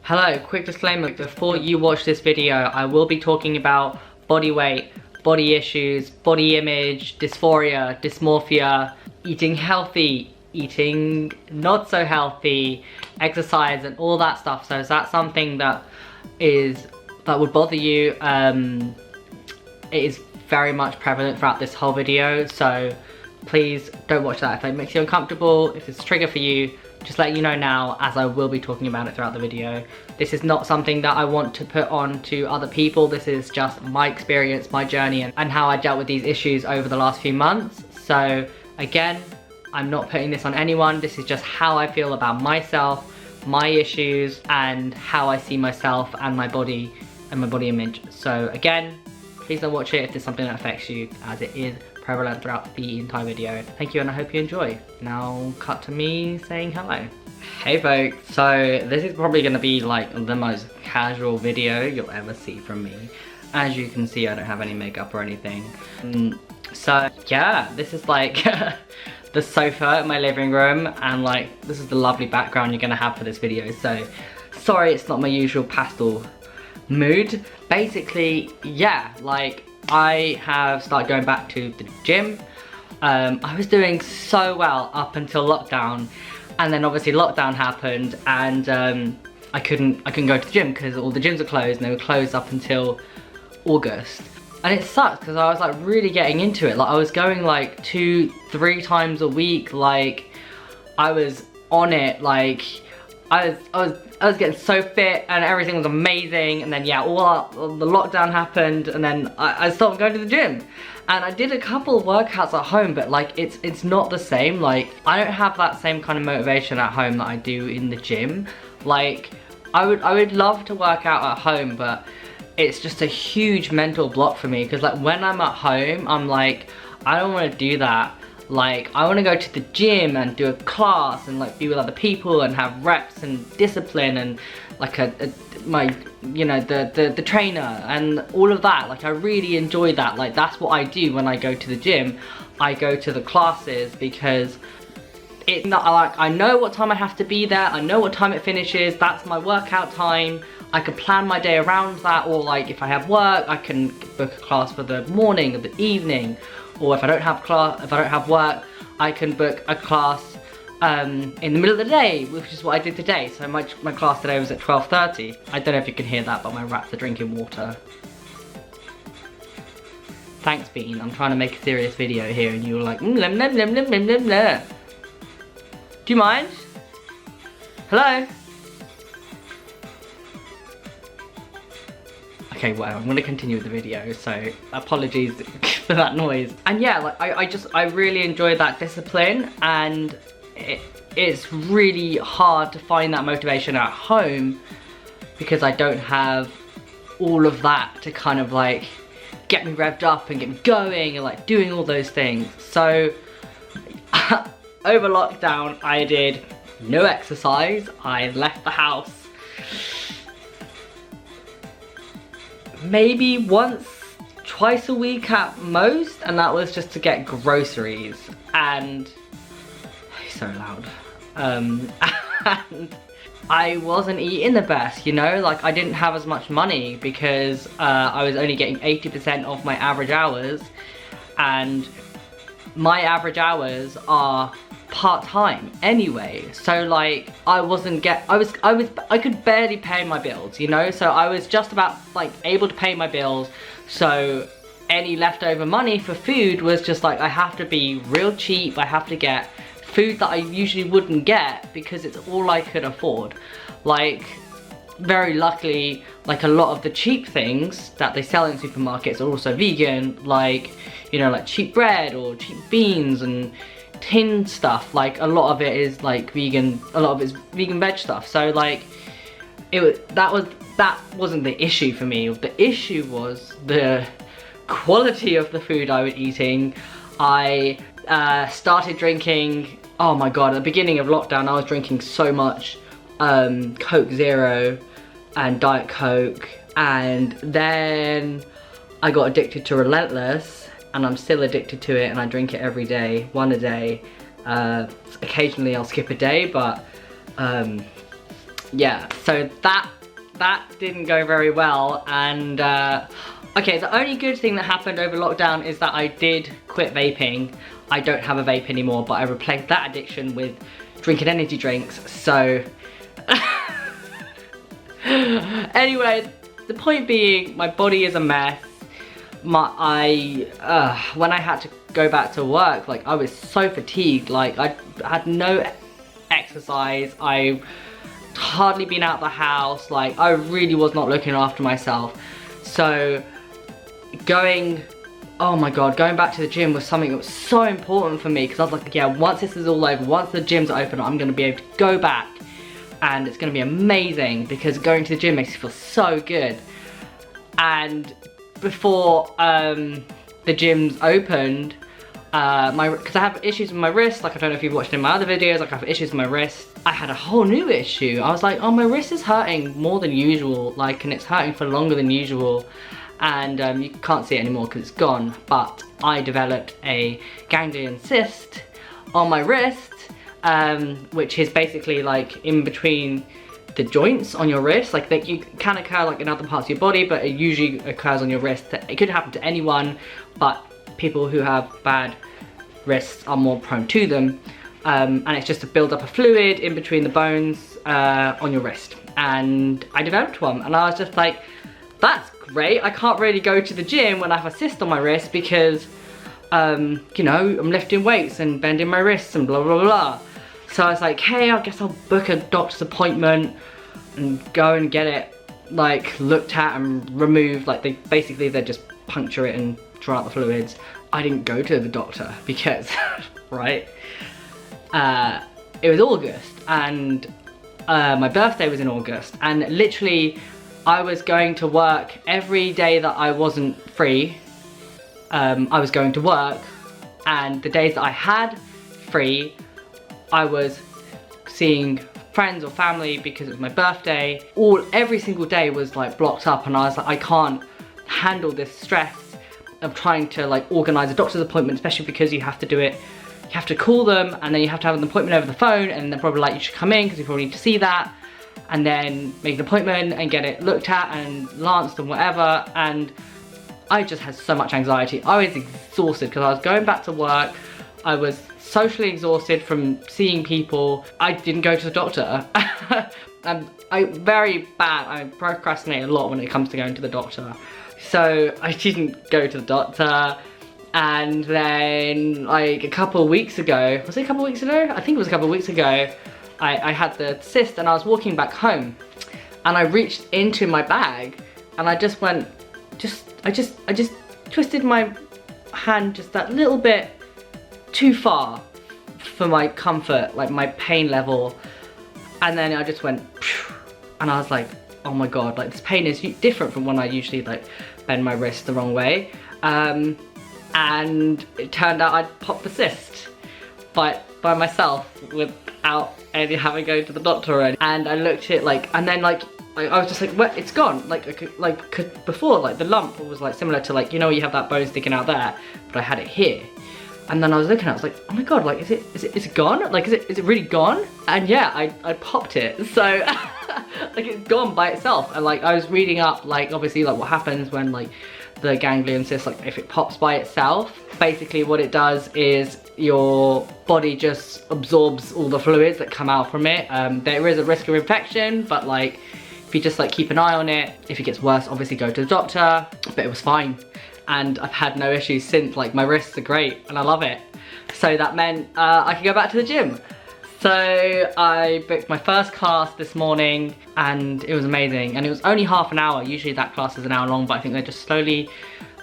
Hello, quick disclaimer before you watch this video. I will be talking about body weight, body issues, body image, dysphoria, dysmorphia, eating healthy, eating not so healthy, exercise and all that stuff. So is that something that would bother you? It is very much prevalent throughout this whole video, so please don't watch that if it makes you uncomfortable. If it's a trigger for you, just letting you know now, as I will be talking about it throughout the video. This is not something that I want to put on to other people. This is just my experience, my journey, and how I dealt with these issues over the last few months. So again, I'm not putting this on anyone. This is just how I feel about myself, my issues, and how I see myself and my body and my body image. So again, please don't watch it if there's something that affects you, as it is prevalent throughout the entire video. Thank you, and I hope you enjoy. Now cut to me saying hello. Hey folks, so this is probably gonna be like the most casual video you'll ever see from me. As you can see, I don't have any makeup or anything. So yeah, this is like the sofa in my living room, and like this is the lovely background you're gonna have for this video. So sorry it's not my usual pastel mood. Basically, yeah, like I have started going back to the gym. I was doing so well up until lockdown, and then obviously lockdown happened, and I couldn't go to the gym because all the gyms are closed, and they were closed up until August. And it sucked because I was like really getting into it. Like I was going like 2-3 times a week. Like I was on it. Like I was getting so fit and everything was amazing, and then yeah, all the lockdown happened, and then I stopped going to the gym. And I did a couple of workouts at home, but like it's not the same. Like I don't have that same kind of motivation at home that I do in the gym. Like I would love to work out at home, but it's just a huge mental block for me, because like when I'm at home, I'm like, I don't want to do that. Like I want to go to the gym and do a class and like be with other people and have reps and discipline and like the trainer and all of that. Like I really enjoy that. Like that's what I do when I go to the gym. I go to the classes because it's not like I know what time I have to be there. I know what time it finishes. That's my workout time. I can plan my day around that, or like if I have work, I can book a class for the morning or the evening. Or if I don't have work, I can book a class in the middle of the day, which is what I did today. So my class today was at 12:30. I don't know if you can hear that, but my rats are drinking water. Thanks, Bean. I'm trying to make a serious video here, and you were like, Do you mind? Hello? Okay, well, I'm gonna continue with the video, so apologies for that noise. And yeah, like I really enjoy that discipline, and it's really hard to find that motivation at home because I don't have all of that to kind of like get me revved up and get me going and like doing all those things. So over lockdown, I did no exercise. I left the house maybe once, twice a week at most, and that was just to get groceries. And he's so loud. And I wasn't eating the best, you know, like I didn't have as much money because I was only getting 80% of my average hours, and my average hours are part-time anyway. So like I could barely pay my bills, you know, so I was just about like able to pay my bills. So any leftover money for food was just like, I have to be real cheap. I have to get food that I usually wouldn't get because it's all I could afford. Like very luckily, like a lot of the cheap things that they sell in supermarkets are also vegan, like, you know, like cheap bread or cheap beans and tin stuff. Like a lot of it is like vegan, a lot of it's vegan veg stuff. So like that wasn't the issue for me. The issue was the quality of the food I was eating. I started drinking, oh my god, at the beginning of lockdown I was drinking so much Coke Zero and Diet Coke, and then I got addicted to Relentless, and I'm still addicted to it, and I drink it every day, one a day. Occasionally I'll skip a day, but yeah, so that didn't go very well. And okay, the only good thing that happened over lockdown is that I did quit vaping. I don't have a vape anymore, but I replaced that addiction with drinking energy drinks. So anyway, the point being, my body is a mess. When I had to go back to work, like, I was so fatigued. Like, I had no exercise. I hardly been out the house. Like, I really was not looking after myself. So oh my god, going back to the gym was something that was so important for me, because I was like, yeah, once this is all over, once the gyms are open, I'm going to be able to go back and it's going to be amazing, because going to the gym makes you feel so good. And before the gyms opened, because I have issues with my wrist, like, I don't know if you've watched in my other videos, like, I have issues with my wrist. I had a whole new issue. I was like, oh, my wrist is hurting more than usual, like, and it's hurting for longer than usual. And you can't see it anymore because it's gone, but I developed a ganglion cyst on my wrist, which is basically like in between the joints on your wrist. Like, you can occur like in other parts of your body, but it usually occurs on your wrist. It could happen to anyone, but people who have bad wrists are more prone to them. And it's just to build up a fluid in between the bones on your wrist. And I developed one, and I was just like, that's great. I can't really go to the gym when I have a cyst on my wrist because, you know, I'm lifting weights and bending my wrists and blah, blah, blah. So I was like, hey, I guess I'll book a doctor's appointment and go and get it, like, looked at and removed. Like, they just puncture it and draw out the fluids. I didn't go to the doctor because, right, it was August, and my birthday was in August, and literally I was going to work every day that I wasn't free. I was going to work, and the days that I had free, I was seeing friends or family because it was my birthday. Every single day was like blocked up, and I was like, I can't handle this stress of trying to like organize a doctor's appointment, especially because you have to do it. You have to call them, and then you have to have an appointment over the phone, and they're probably like, you should come in because you probably need to see that, and then make an appointment and get it looked at and lanced and whatever. And I just had so much anxiety. I was exhausted because I was going back to work. I was socially exhausted from seeing people. I didn't go to the doctor. I procrastinate a lot when it comes to going to the doctor. So I didn't go to the doctor. And then like a couple of weeks ago, was it a couple of weeks ago? I think it was a couple of weeks ago, I had the cyst, and I was walking back home, and I reached into my bag, and I just went, I just twisted my hand just that little bit too far for my comfort, like my pain level. And then I just went, and I was like, oh my god, like this pain is different from when I usually like bend my wrist the wrong way. And it turned out I'd popped the cyst by myself without having to go to the doctor. And I looked at it like, and then like, I was just like, what? It's gone. Like before, like the lump was like similar to like, you know, you have that bone sticking out there, but I had it here. And then I was looking at it, I was like, oh my god, like, is it gone? Like, is it really gone? And yeah, I popped it. So, like, it's gone by itself. And like, I was reading up, like, obviously, like, what happens when, like, the ganglion cyst, like, if it pops by itself. Basically, what it does is your body just absorbs all the fluids that come out from it. There is a risk of infection, but, like, if you just, like, keep an eye on it, if it gets worse, obviously go to the doctor. But it was fine. And I've had no issues since. Like, my wrists are great and I love it. So that meant I could go back to the gym. So I booked my first class this morning, and it was amazing. And it was only half an hour. Usually that class is an hour long, but I think they're just slowly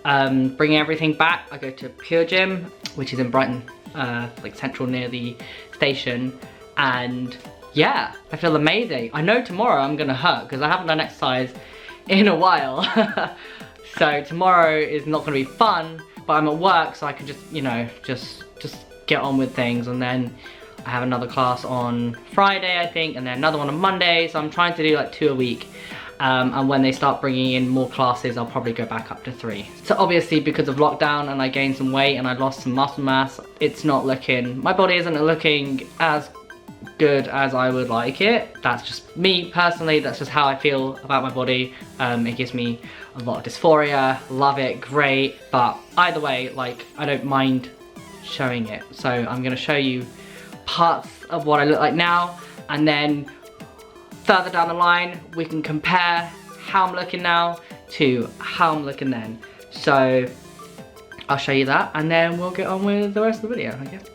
bringing everything back. I go to Pure Gym, which is in Brighton, like central near the station. And yeah, I feel amazing. I know tomorrow I'm gonna hurt because I haven't done exercise in a while. So tomorrow is not going to be fun, but I'm at work, so I can just, you know, just get on with things. And then I have another class on Friday, I think, and then another one on Monday. So I'm trying to do like 2 a week. And when they start bringing in more classes, I'll probably go back up to 3. So obviously because of lockdown and I gained some weight and I lost some muscle mass, it's not looking, my body isn't looking as good as I would like it. That's just me personally, that's just how I feel about my body. It gives me a lot of dysphoria, love it, great, but either way, like, I don't mind showing it. So I'm gonna show you parts of what I look like now, and then further down the line we can compare how I'm looking now to how I'm looking then. So I'll show you that, and then we'll get on with the rest of the video, I guess.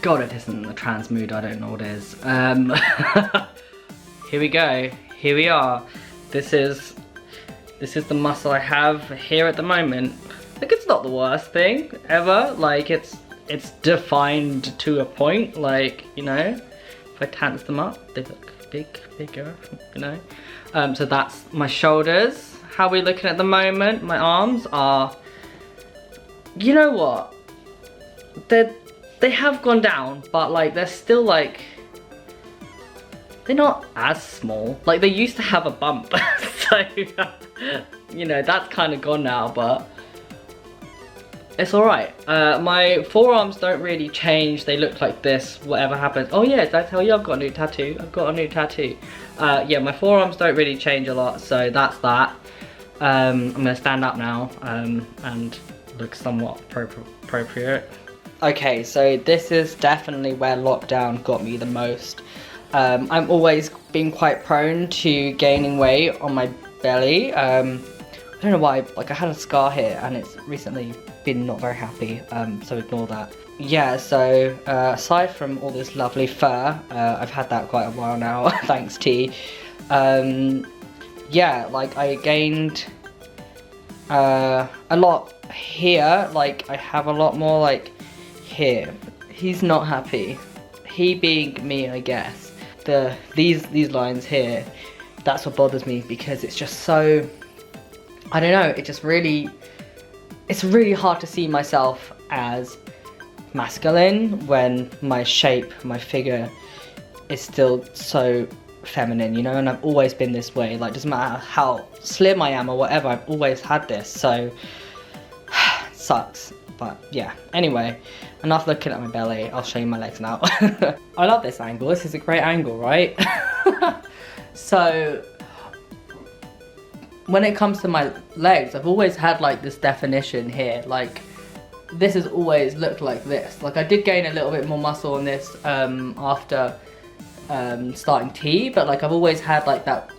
God, it isn't the trans mood, I don't know what it is. Here we go, here we are. This is the muscle I have here at the moment. Like, it's not the worst thing ever. Like, it's defined to a point. Like, you know, if I tense them up, they look bigger, you know. So that's my shoulders. How are we looking at the moment? My arms are, you know what? They have gone down, but like they're still like, they're not as small. Like, they used to have a bump, so you know, that's kind of gone now, but it's alright. My forearms don't really change. They look like this, whatever happens. Oh yeah, did I tell you I've got a new tattoo? I've got a new tattoo. Yeah, my forearms don't really change a lot, so that's that. I'm gonna stand up now and look somewhat appropriate. Okay, so this is definitely where lockdown got me the most. I'm always been quite prone to gaining weight on my belly. I don't know why, like, I had a scar here and it's recently been not very happy, so ignore that. Yeah, so aside from all this lovely fur, I've had that quite a while now, thanks T. Yeah, like, I gained a lot here. Like, I have a lot more, like, here. He's not happy. He being me, I guess. These lines here, that's what bothers me, because it's just so, I don't know, it just really, it's really hard to see myself as masculine when my shape, my figure is still so feminine, you know, and I've always been this way. Like, doesn't matter how slim I am or whatever, I've always had this, so sucks. But yeah, anyway, enough looking at my belly, I'll show you my legs now. I love this angle, this is a great angle, right? So when it comes to my legs, I've always had like this definition here. Like, this has always looked like this. Like, I did gain a little bit more muscle on this after starting T, but like, I've always had like that.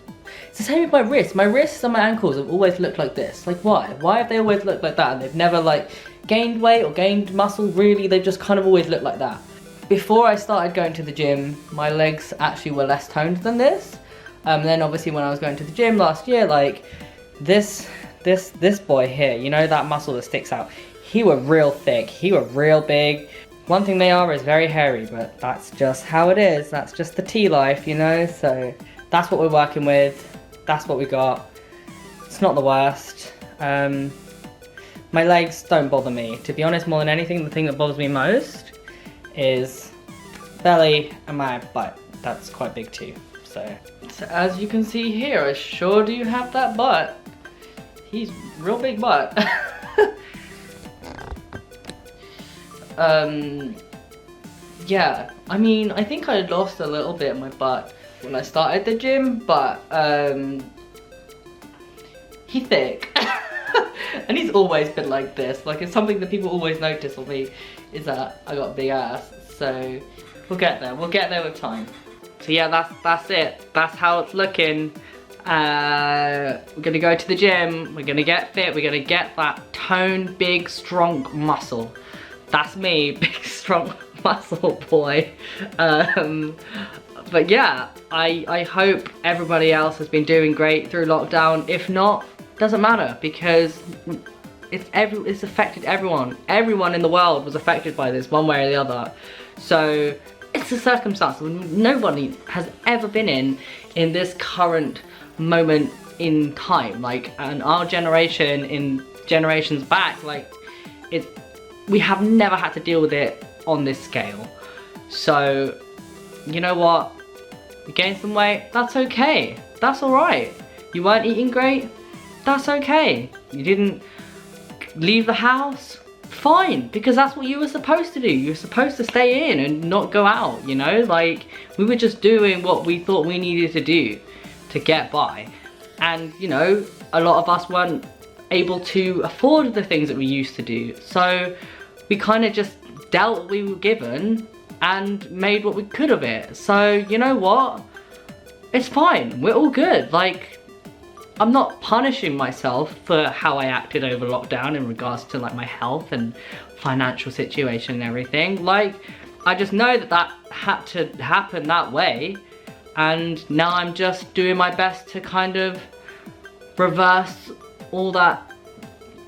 It's the same with my wrists. My wrists and my ankles have always looked like this. Like, why? Why have they always looked like that? And they've never like gained weight or gained muscle, really. They've just kind of always looked like that. Before I started going to the gym, my legs actually were less toned than this. Then obviously when I was going to the gym last year, like this boy here, you know, that muscle that sticks out, he were real thick, he were real big. One thing they are is very hairy, but that's just how it is. That's just the T life, you know? So that's what we're working with. That's what we got. It's not the worst. My legs don't bother me. To be honest, more than anything, the thing that bothers me most is belly and my butt. That's quite big too. So as you can see here, I sure do have that butt. He's real big butt. Yeah, I mean, I think I lost a little bit of my butt when I started the gym, but he's thick. And he's always been like this. Like, it's something that people always notice on me, is that I got a big ass. So we'll get there with time. So yeah, that's it. That's how it's looking. We're gonna go to the gym, we're gonna get fit, we're gonna get that toned, big, strong muscle. That's me, big, strong muscle boy. But yeah, I hope everybody else has been doing great through lockdown. If not, doesn't matter, because it's affected everyone. Everyone in the world was affected by this one way or the other. So it's a circumstance nobody has ever been in this current moment in time. Like, and our generation, in generations back, like, we have never had to deal with it on this scale. So, you know what? You gained some weight, that's okay. That's alright. You weren't eating great, that's okay. You didn't leave the house, fine, because that's what you were supposed to do. You were supposed to stay in and not go out, you know? Like, we were just doing what we thought we needed to do to get by. And, you know, a lot of us weren't able to afford the things that we used to do. So we kind of just dealt what we were given and made what we could of it. So, you know what? It's fine. We're all good. Like, I'm not punishing myself for how I acted over lockdown in regards to like my health and financial situation and everything. Like, I just know that that had to happen that way, and now I'm just doing my best to kind of reverse all that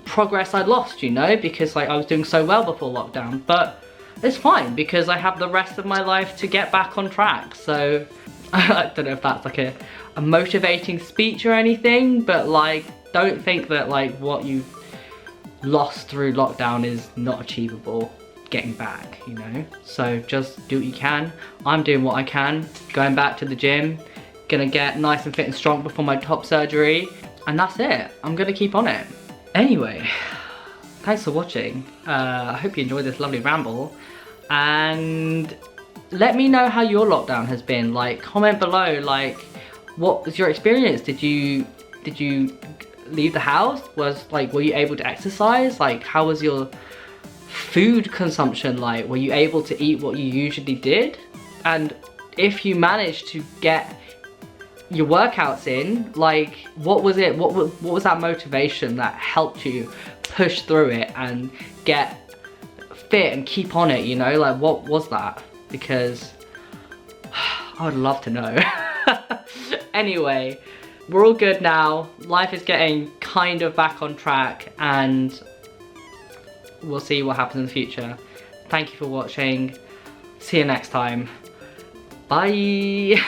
progress I lost, you know, because like I was doing so well before lockdown. But it's fine because I have the rest of my life to get back on track. So I don't know if that's like a motivating speech or anything, but like, don't think that like what you've lost through lockdown is not achievable getting back, you know? So just do what you can. I'm doing what I can, going back to the gym, gonna get nice and fit and strong before my top surgery, and that's it. I'm gonna keep on it. Anyway, thanks for watching. I hope you enjoyed this lovely ramble, and let me know how your lockdown has been. Like, comment below, like, what was your experience? Did you leave the house? Were you able to exercise? Like, how was your food consumption like? Were you able to eat what you usually did? And if you managed to get your workouts in, like, what was it? What was that motivation that helped you push through it and get fit and keep on it, you know? Like, what was that? Because I would love to know. Anyway, we're all good now. Life is getting kind of back on track, and we'll see what happens in the future. Thank you for watching. See you next time. Bye.